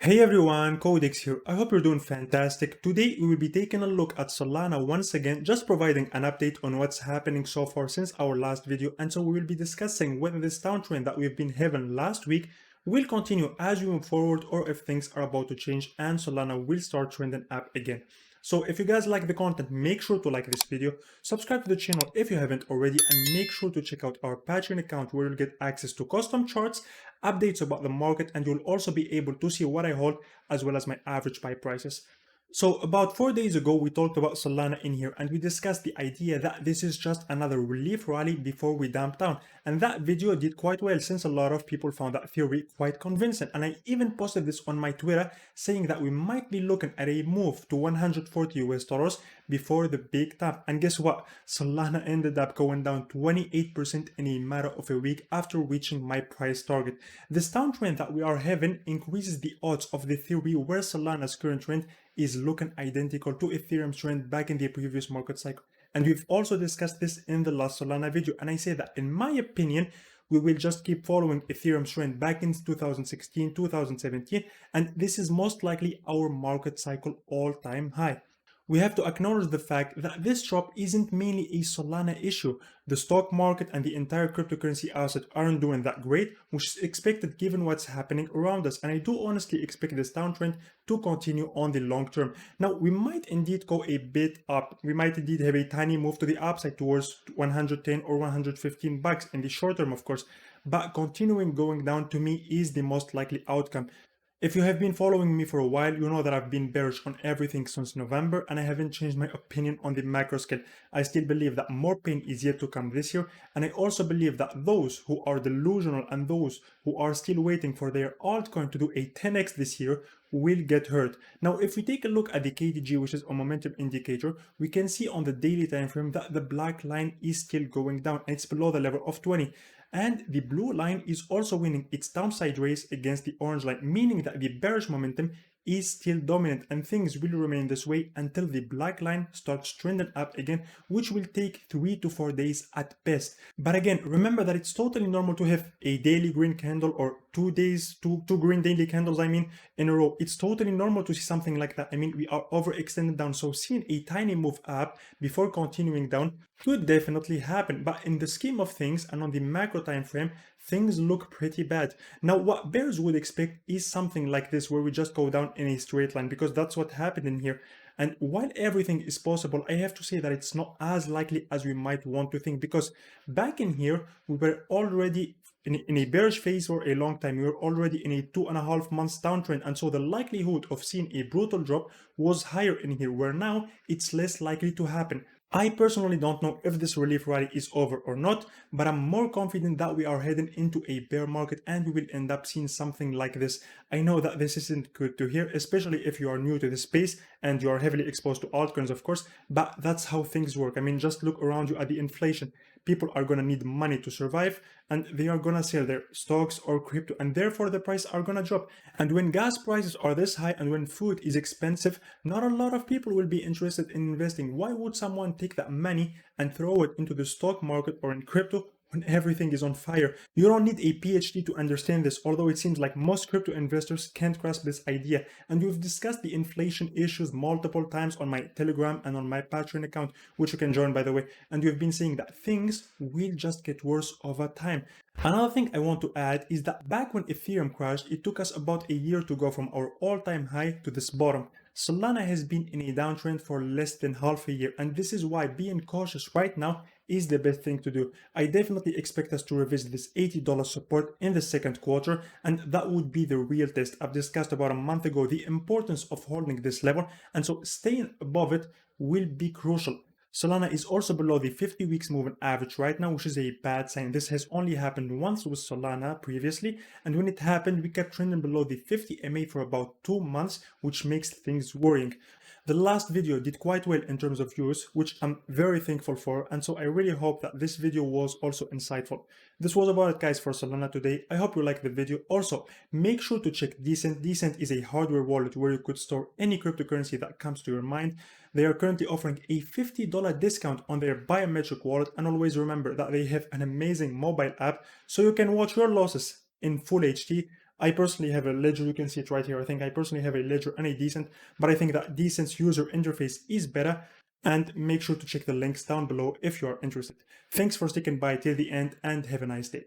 Hey everyone, Codex here. I hope you're doing fantastic. Today we will be taking a look at Solana once again, just providing an update on what's happening so far since our last video. And so we will be discussing whether this downtrend that we've been having last week will continue as we move forward or if things are about to change and Solana will start trending up again. So if you guys like the content, make sure to like this video, subscribe to the channel if you haven't already, and make sure to check out our Patreon account where you'll get access to custom charts, updates about the market, and you'll also be able to see what I hold as well as my average buy prices. So about 4 days ago, we talked about Solana in here and we discussed the idea that this is just another relief rally before we dump down. And that video did quite well since a lot of people found that theory quite convincing. And I even posted this on my Twitter saying that we might be looking at a move to 140 US dollars before the big dump. And guess what? Solana ended up going down 28% in a matter of a week after reaching my price target. This downtrend that we are having increases the odds of the theory where Solana's current trend is looking identical to Ethereum's trend back in the previous market cycle. And we've also discussed this in the last Solana video. And I say that in my opinion, we will just keep following Ethereum's trend back in 2016, 2017, and this is most likely our market cycle all-time high. We have to acknowledge the fact that this drop isn't mainly a Solana issue. The stock market and the entire cryptocurrency asset aren't doing that great, which is expected given what's happening around us. And I do honestly expect this downtrend to continue on the long term. Now, we might indeed go a bit up. We might indeed have a tiny move to the upside towards 110 or 115 bucks in the short term, of course. But continuing going down to me is the most likely outcome. If you have been following me for a while, you know that I've been bearish on everything since November and I haven't changed my opinion on the macro scale. I still believe that more pain is yet to come this year, and I also believe that those who are delusional and those who are still waiting for their altcoin to do a 10x this year will get hurt. Now, if we take a look at the KDG, which is a momentum indicator, we can see on the daily time frame that the black line is still going down and it's below the level of 20. And the blue line is also winning its downside race against the orange line, meaning that the bearish momentum is still dominant and things will remain this way until the black line starts trending up again, which will take 3 to 4 days at best. But again, remember that it's totally normal to have a daily green candle or 2 days, two green daily candles, in a row. It's totally normal to see something like that. We are overextended down, so seeing a tiny move up before continuing down could definitely happen. But in the scheme of things and on the macro time frame, things look pretty bad. Now, what bears would expect is something like this, where we just go down in a straight line, because that's what happened in here. And while everything is possible, I have to say that it's not as likely as we might want to think, because back in here, we were already in a bearish phase for a long time. We were already in a 2.5 months downtrend, and so the likelihood of seeing a brutal drop was higher in here, where now it's less likely to happen. I personally don't know if this relief rally is over or not, but I'm more confident that we are heading into a bear market and we will end up seeing something like this. I know that this isn't good to hear, especially if you are new to the space and you are heavily exposed to altcoins, of course, but that's how things work. Just look around you at the inflation. People are gonna need money to survive and they are gonna sell their stocks or crypto, and therefore the price are gonna drop. And when gas prices are this high and when food is expensive, not a lot of people will be interested in investing. Why would someone take that money and throw it into the stock market or in crypto when everything is on fire? You don't need a PhD to understand this, although it seems like most crypto investors can't grasp this idea. And we've discussed the inflation issues multiple times on my Telegram and on my Patreon account, which you can join, by the way. And we've been saying that things will just get worse over time. Another thing I want to add is that back when Ethereum crashed, it took us about a year to go from our all-time high to this bottom. Solana has been in a downtrend for less than half a year, and this is why being cautious right now is the best thing to do. I definitely expect us to revisit this $80 support in the second quarter, and that would be the real test. I've discussed about a month ago the importance of holding this level, and so staying above it will be crucial. Solana is also below the 50 weeks moving average right now, which is a bad sign. This has only happened once with Solana previously, and when it happened, we kept trending below the 50 MA for about 2 months, which makes things worrying. The last video did quite well in terms of views, which I'm very thankful for, and so I really hope that this video was also insightful. This was about it, guys, for Solana today. I hope you liked the video. Also, make sure to check Decent. Decent is a hardware wallet where you could store any cryptocurrency that comes to your mind. They are currently offering a $50 discount on their biometric wallet, and always remember that they have an amazing mobile app so you can watch your losses in full HD I personally have a ledger. You can see it right here. I think I personally have a ledger and a decent, but I think that decent's user interface is better. And make sure to check the links down below if you are interested. Thanks for sticking by till the end and have a nice day.